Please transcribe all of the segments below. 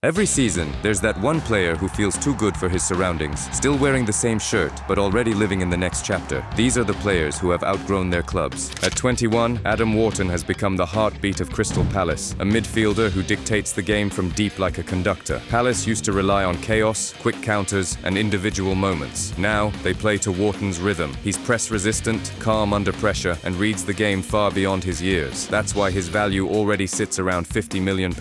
Every season, there's that one player who feels too good for his surroundings, still wearing the same shirt, but already living in the next chapter. These are the players who have outgrown their clubs. At 21, Adam Wharton has become the heartbeat of Crystal Palace, a midfielder who dictates the game from deep like a conductor. Palace used to rely on chaos, quick counters, and individual moments. Now, they play to Wharton's rhythm. He's press-resistant, calm under pressure, and reads the game far beyond his years. That's why his value already sits around £50 million,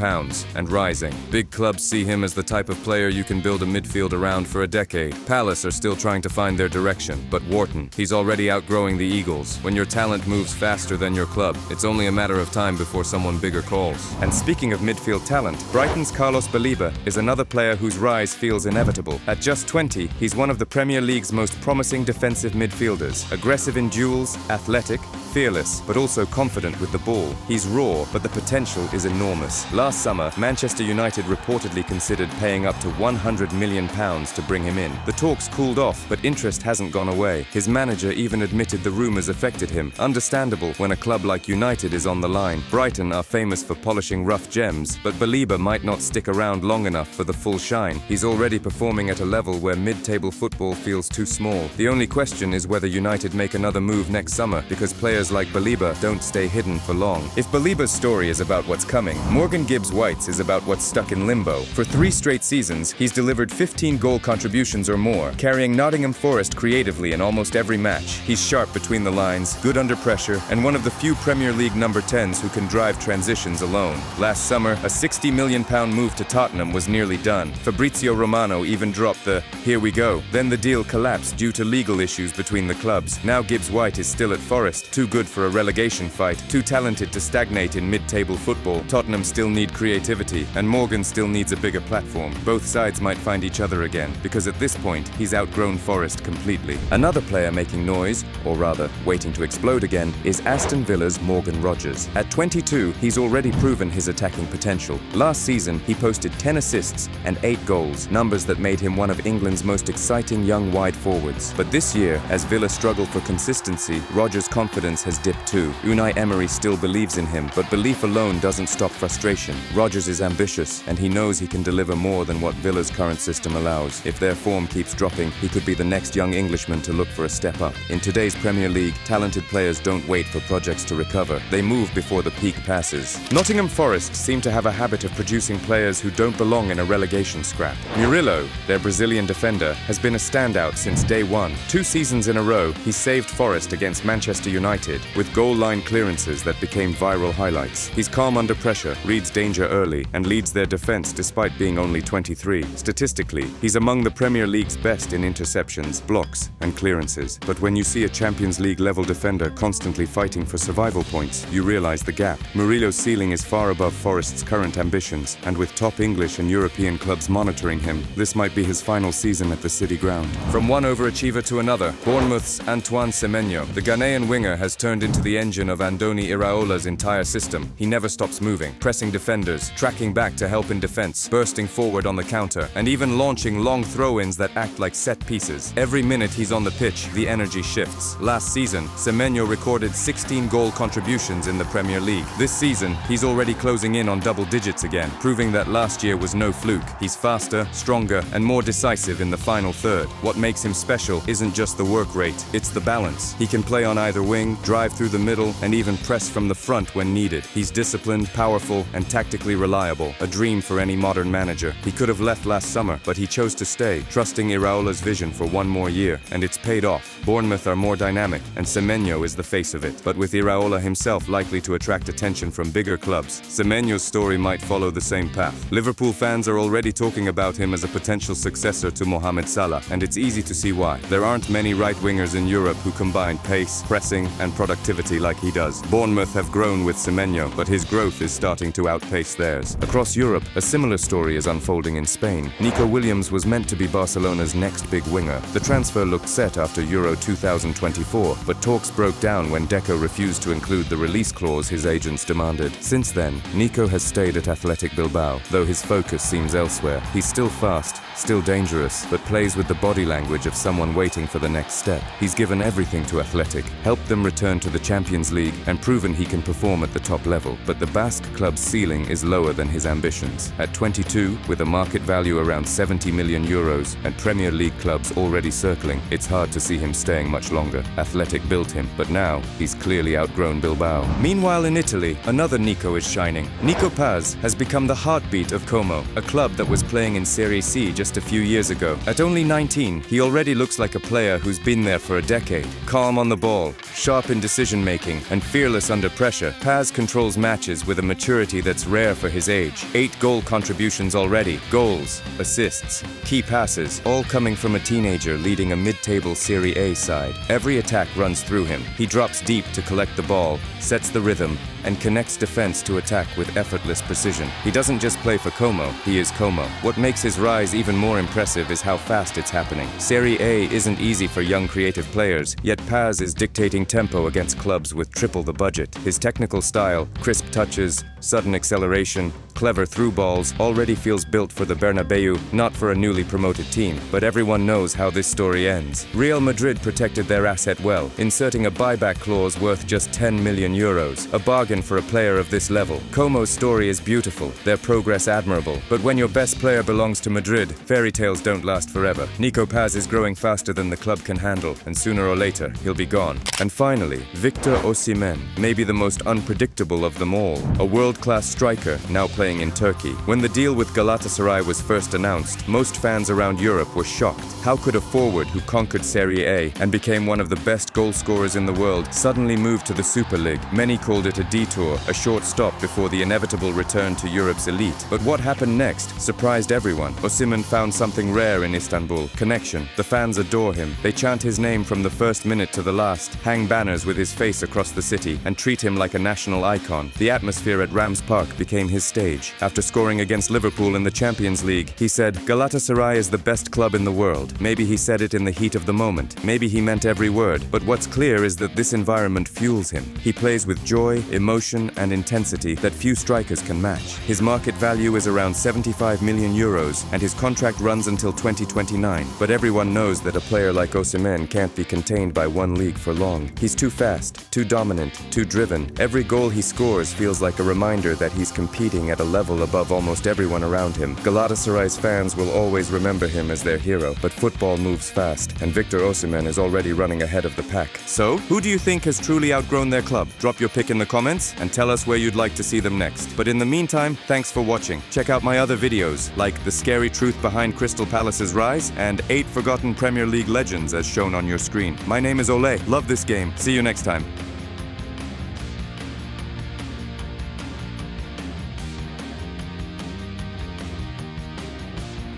and rising. Big clubs see him as the type of player you can build a midfield around for a decade. Palace are still trying to find their direction, but Wharton, he's already outgrowing the Eagles. When your talent moves faster than your club, it's only a matter of time before someone bigger calls. And speaking of midfield talent, Brighton's Carlos Baleba is another player whose rise feels inevitable. At just 20, he's one of the Premier League's most promising defensive midfielders. Aggressive in duels, athletic, fearless, but also confident with the ball. He's raw, but the potential is enormous. Last summer, Manchester United reportedly considered paying up to £100 million to bring him in. The talks cooled off, but interest hasn't gone away. His manager even admitted the rumours affected him. Understandable when a club like United is on the line. Brighton are famous for polishing rough gems, but Baleba might not stick around long enough for the full shine. He's already performing at a level where mid-table football feels too small. The only question is whether United make another move next summer, because players like Baleba don't stay hidden for long. If Baleba's story is about what's coming, Morgan Gibbs-White's is about what's stuck in limbo. For 3 straight seasons, he's delivered 15 goal contributions or more, carrying Nottingham Forest creatively in almost every match. He's sharp between the lines, good under pressure, and one of the few Premier League number 10s who can drive transitions alone. Last summer, a £60 million move to Tottenham was nearly done. Fabrizio Romano even dropped the "here we go." Then the deal collapsed due to legal issues between the clubs. Now Gibbs-White is still at Forest, too good for a relegation fight, too talented to stagnate in mid-table football. Tottenham still need creativity, and Morgan still needs a bigger platform. Both sides might find each other again, because at this point, he's outgrown Forest completely. Another player making noise, or rather, waiting to explode again, is Aston Villa's Morgan Rogers. At 22, he's already proven his attacking potential. Last season, he posted 10 assists and 8 goals, numbers that made him one of England's most exciting young wide forwards. But this year, as Villa struggle for consistency, Rogers' confidence has dipped too. Unai Emery still believes in him, but belief alone doesn't stop frustration. Rogers is ambitious, and he knows he can deliver more than what Villa's current system allows. If their form keeps dropping, he could be the next young Englishman to look for a step up. In today's Premier League, talented players don't wait for projects to recover. They move before the peak passes. Nottingham Forest seem to have a habit of producing players who don't belong in a relegation scrap. Murillo, their Brazilian defender, has been a standout since day one. 2 seasons in a row, he saved Forest against Manchester United with goal-line clearances that became viral highlights. He's calm under pressure, reads danger early, and leads their defense despite being only 23. Statistically, he's among the Premier League's best in interceptions, blocks, and clearances. But when you see a Champions League-level defender constantly fighting for survival points, you realize the gap. Murillo's ceiling is far above Forest's current ambitions, and with top English and European clubs monitoring him, this might be his final season at the City Ground. From one overachiever to another, Bournemouth's Antoine Semenyo, the Ghanaian winger, has turned into the engine of Andoni Iraola's entire system. He never stops moving, pressing defenders, tracking back to help in defense, bursting forward on the counter, and even launching long throw-ins that act like set pieces. Every minute he's on the pitch, the energy shifts. Last season, Semenyo recorded 16 goal contributions in the Premier League. This season, he's already closing in on double digits again, proving that last year was no fluke. He's faster, stronger, and more decisive in the final third. What makes him special isn't just the work rate, it's the balance. He can play on either wing, drive through the middle, and even press from the front when needed. He's disciplined, powerful, and tactically reliable. A dream for any modern manager. He could have left last summer, but he chose to stay, trusting Iraola's vision for one more year, and it's paid off. Bournemouth are more dynamic, and Semenyo is the face of it. But with Iraola himself likely to attract attention from bigger clubs, Semenyo's story might follow the same path. Liverpool fans are already talking about him as a potential successor to Mohamed Salah, and it's easy to see why. There aren't many right-wingers in Europe who combine pace, pressing, and productivity like he does. Bournemouth have grown with Semenyo, but his growth is starting to outpace theirs. Across Europe, a similar story is unfolding in Spain. Nico Williams was meant to be Barcelona's next big winger. The transfer looked set after Euro 2024, but talks broke down when Deco refused to include the release clause his agents demanded. Since then, Nico has stayed at Athletic Bilbao, though his focus seems elsewhere. He's still fast, still dangerous, but plays with the body language of someone waiting for the next step. He's given everything to Athletic, helped them return returned to the Champions League and proven he can perform at the top level, but the Basque club's ceiling is lower than his ambitions. At 22, with a market value around 70 million euros and Premier League clubs already circling, it's hard to see him staying much longer. Athletic built him, but now he's clearly outgrown Bilbao. Meanwhile in Italy, another Nico is shining. Nico Paz has become the heartbeat of Como, a club that was playing in Serie C just a few years ago. At only 19, he already looks like a player who's been there for a decade. Calm on the ball, sharp in decision-making, and fearless under pressure, Paz controls matches with a maturity that's rare for his age. 8 goal contributions already, goals, assists, key passes, all coming from a teenager leading a mid-table Serie A side. Every attack runs through him. He drops deep to collect the ball, sets the rhythm, and connects defense to attack with effortless precision. He doesn't just play for Como, he is Como. What makes his rise even more impressive is how fast it's happening. Serie A isn't easy for young creative players, yet Paz is dictating tempo against clubs with triple the budget. His technical style, crisp touches, sudden acceleration, clever through balls, already feels built for the Bernabeu, not for a newly promoted team. But everyone knows how this story ends. Real Madrid protected their asset well, inserting a buyback clause worth just 10 million euros, a bargain for a player of this level. Como's story is beautiful, their progress admirable, but when your best player belongs to Madrid, fairy tales don't last forever. Nico Paz is growing faster than the club can handle, and sooner or later, he'll be gone. And finally, Victor Osimhen, maybe the most unpredictable of them all, a world-class striker now playing in Turkey. When the deal with Galatasaray was first announced, most fans around Europe were shocked. How could a forward who conquered Serie A and became one of the best goal scorers in the world suddenly move to the Super League? Many called it a detour, a short stop before the inevitable return to Europe's elite. But what happened next surprised everyone. Osimhen found something rare in Istanbul: connection. The fans adore him. They chant his name from the first minute to the last, hang banners with his face across the city, and treat him like a national icon. The atmosphere at Rams Park became his stage. After scoring against Liverpool in the Champions League, he said, "Galatasaray is the best club in the world." Maybe he said it in the heat of the moment. Maybe he meant every word. But what's clear is that this environment fuels him. He plays with joy, emotion, and intensity that few strikers can match. His market value is around 75 million euros, and his contract runs until 2029. But everyone knows that a player like Osimhen can't be contained by one league for long. He's too fast, too dominant, too driven. Every goal he scores feels like a reminder that he's competing at a level above almost everyone around him. Galatasaray's fans will always remember him as their hero, but football moves fast, and Victor Osimhen is already running ahead of the pack. So, who do you think has truly outgrown their club? Drop your pick in the comments and tell us where you'd like to see them next. But in the meantime, thanks for watching. Check out my other videos, like The Scary Truth Behind Crystal Palace's Rise and 8 Forgotten Premier League Legends as shown on your screen. My name is Ole. Love this game. See you next time.